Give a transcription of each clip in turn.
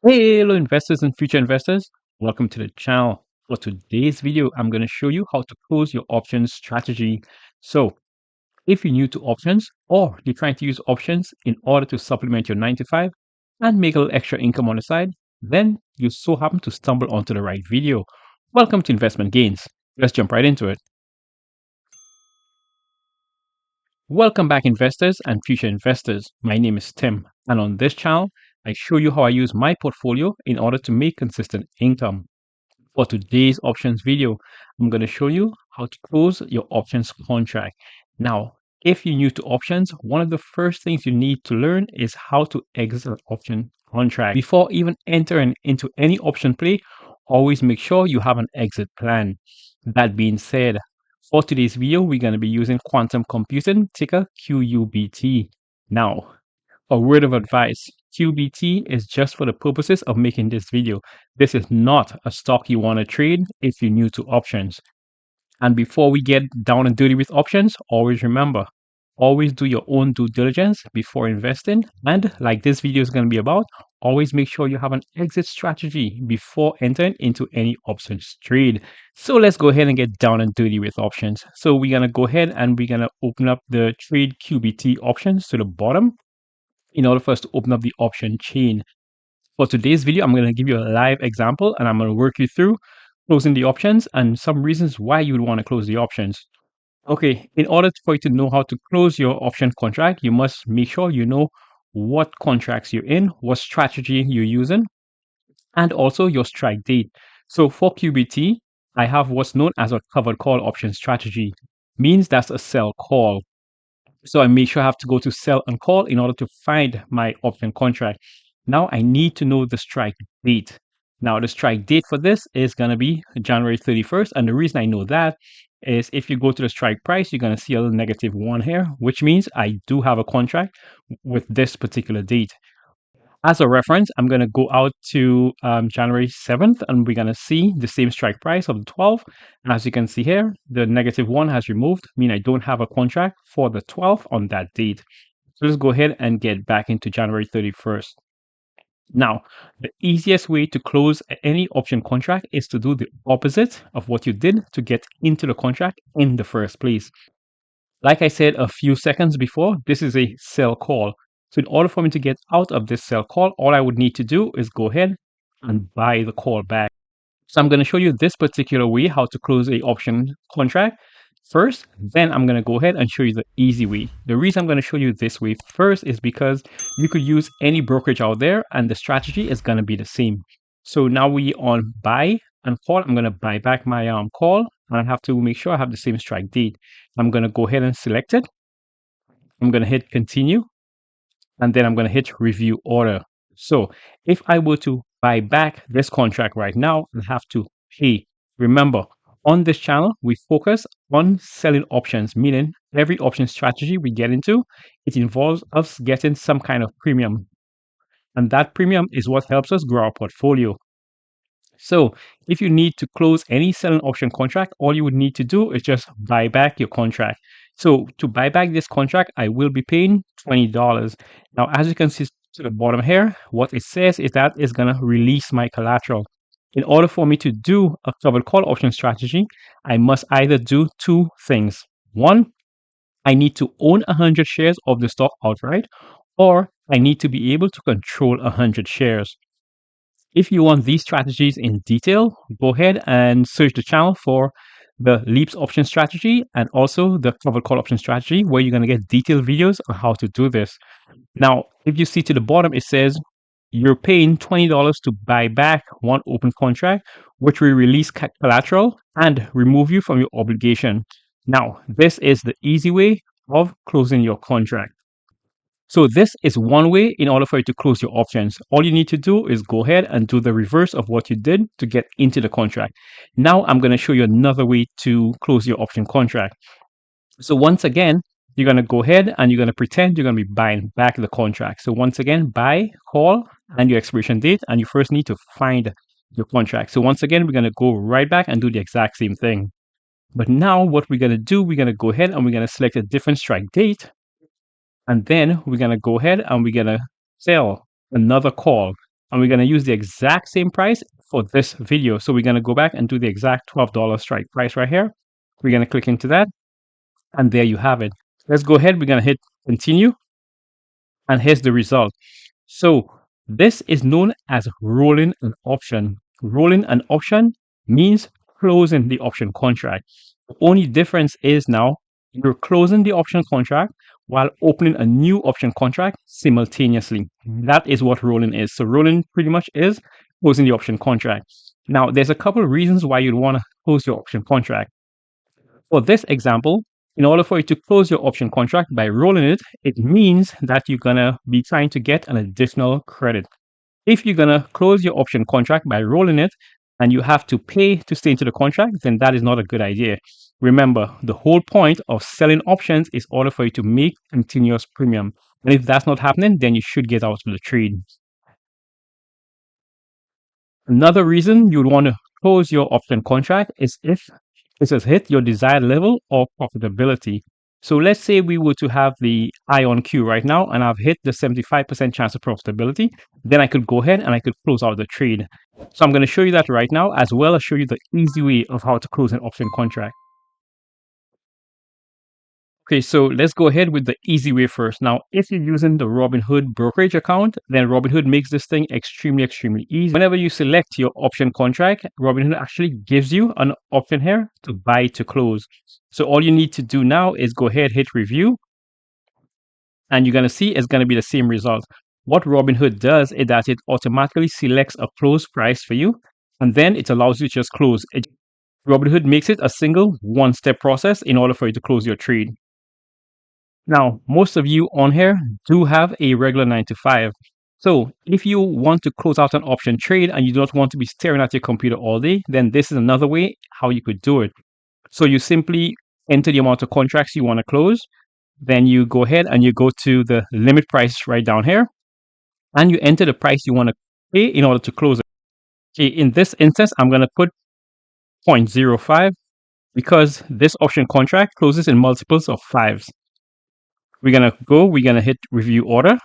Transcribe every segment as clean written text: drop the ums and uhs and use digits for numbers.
Hey, hello investors and future investors. Welcome to the channel. For today's video, I'm going to show you how to close your options strategy. So if you're new to options or you're trying to use options in order to supplement your 9 to 5 and make a little extra income on the side, then you so happen to stumble onto the right video. Welcome to Investment Gains. Let's jump right into it. Welcome back, investors and future investors. My name is Tim, and on this channel, I show you how I use my portfolio in order to make consistent income. For today's options video, I'm going to show you how to close your options contract. Now, if you're new to options, one of the first things you need to learn is how to exit an option contract. Before even entering into any option play, always make sure you have an exit plan. That being said, for today's video, we're going to be using quantum computing, ticker QUBT. Now, a word of advice, QBT is just for the purposes of making this video. This is not a stock you want to trade if you're new to options. And before we get down and dirty with options, always remember, always do your own due diligence before investing. And like this video is going to be about, always make sure you have an exit strategy before entering into any options trade. So let's go ahead and get down and dirty with options. So we're going to go ahead and we're going to open up the trade QBT options to the bottom in order for us to open up the option chain. For today's video, I'm going to give you a live example and I'm going to work you through closing the options and some reasons why you would want to close the options. Okay, in order for you to know how to close your option contract, you must make sure you know what contracts you're in, what strategy you're using, and also your strike date. So for QBT, I have what's known as a covered call option strategy. Means that's a sell call. So I make sure I have to go to sell and call in order to find my option contract. Now I need to know the strike date. Now the strike date for this is going to be January 31st. And the reason I know that is if you go to the strike price, you're going to see a little -1 here, which means I do have a contract with this particular date. As a reference, I'm going to go out to January 7th and we're going to see the same strike price of the 12th. And as you can see here, the -1 has removed, meaning I don't have a contract for the 12th on that date. So let's go ahead and get back into January 31st. Now, the easiest way to close any option contract is to do the opposite of what you did to get into the contract in the first place. Like I said a few seconds before, this is a sell call. So in order for me to get out of this sell call, all I would need to do is go ahead and buy the call back. So I'm going to show you this particular way how to close a option contract first. Then I'm going to go ahead and show you the easy way. The reason I'm going to show you this way first is because you could use any brokerage out there and the strategy is going to be the same. So now we on buy and call. I'm going to buy back my call and I have to make sure I have the same strike date. I'm going to go ahead and select it. I'm going to hit continue and then I'm going to hit review order. So if I were to buy back this contract right now, I have to pay. Remember, on this channel, we focus on selling options, meaning every option strategy we get into, it involves us getting some kind of premium. And that premium is what helps us grow our portfolio. So if you need to close any selling option contract, all you would need to do is just buy back your contract. So to buy back this contract, I will be paying $20. Now, as you can see to the bottom here, what it says is that it's going to release my collateral. In order for me to do a covered call option strategy, I must either do two things. One, I need to own 100 shares of the stock outright, or I need to be able to control 100 shares. If you want these strategies in detail, go ahead and search the channel for the Leaps option strategy and also the covered call option strategy, where you're going to get detailed videos on how to do this. Now, if you see to the bottom, it says you're paying $20 to buy back one open contract, which will release collateral and remove you from your obligation. Now, this is the easy way of closing your contract. So this is one way in order for you to close your options. All you need to do is go ahead and do the reverse of what you did to get into the contract. Now I'm going to show you another way to close your option contract. So once again, you're going to go ahead and you're going to pretend you're going to be buying back the contract. So once again, buy, call, and your expiration date. And you first need to find your contract. So once again, we're going to go right back and do the exact same thing. But now what we're going to do, we're going to go ahead and we're going to select a different strike date. And then we're going to go ahead and we're going to sell another call. and we're going to use the exact same price for this video. So we're going to go back and do the exact $12 strike price right here. We're going to click into that, and there you have it. Let's go ahead. We're going to hit continue, and here's the result. So this is known as rolling an option. Rolling an option means closing the option contract. The only difference is now you're closing the option contract while opening a new option contract simultaneously. That is what rolling is. So rolling pretty much is closing the option contract. Now, there's a couple of reasons why you'd want to close your option contract. For this example, in order for you to close your option contract by rolling it, it means that you're going to be trying to get an additional credit. If you're going to close your option contract by rolling it and you have to pay to stay into the contract, then that is not a good idea. Remember, the whole point of selling options is in order for you to make continuous premium. And if that's not happening, then you should get out of the trade. Another reason you'd want to close your option contract is if it has hit your desired level of profitability. So let's say we were to have the eye on Q right now and I've hit the 75% chance of profitability, then I could go ahead and I could close out the trade. So I'm going to show you that right now, as well as show you the easy way of how to close an option contract. Okay, so let's go ahead with the easy way first. Now, if you're using the Robinhood brokerage account, then Robinhood makes this thing extremely easy. Whenever you select your option contract, Robinhood actually gives you an option here to buy to close. So all you need to do now is go ahead, hit review, and you're going to see it's going to be the same result. What Robinhood does is that it automatically selects a close price for you, and then it allows you to just close. Robinhood makes it a single one-step process in order for you to close your trade. Now, most of you on here do have a regular 9 to 5. So if you want to close out an option trade and you don't want to be staring at your computer all day, then this is another way how you could do it. So you simply enter the amount of contracts you want to close. Then you go ahead and you go to the limit price right down here, and you enter the price you want to pay in order to close it. Okay, in this instance, I'm going to put 0.05 because this option contract closes in multiples of 5s. We're going to hit review order,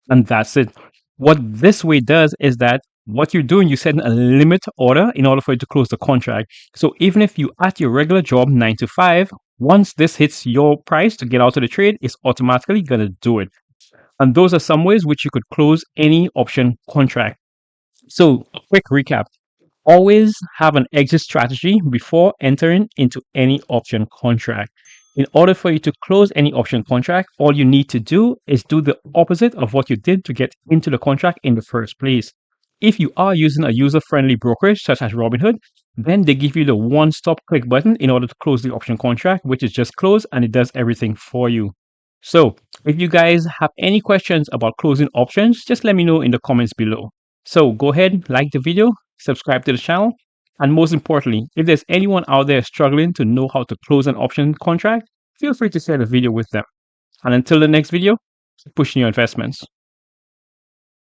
and that's it. What this way does is that what you're doing, you set a limit order in order for you to close the contract. So even if you at your regular job 9 to 5, once this hits your price to get out of the trade, it's automatically going to do it. And those are some ways which you could close any option contract. So a quick recap. Always have an exit strategy before entering into any option contract. In order for you to close any option contract, all you need to do is do the opposite of what you did to get into the contract in the first place. If you are using a user-friendly brokerage such as Robinhood, then they give you the one-stop click button in order to close the option contract, which is just close, and it does everything for you. So if you guys have any questions about closing options, just let me know in the comments below. So go ahead, like the video, subscribe to the channel, and most importantly, if there's anyone out there struggling to know how to close an option contract, feel free to share the video with them. And until the next video, keep pushing your investments.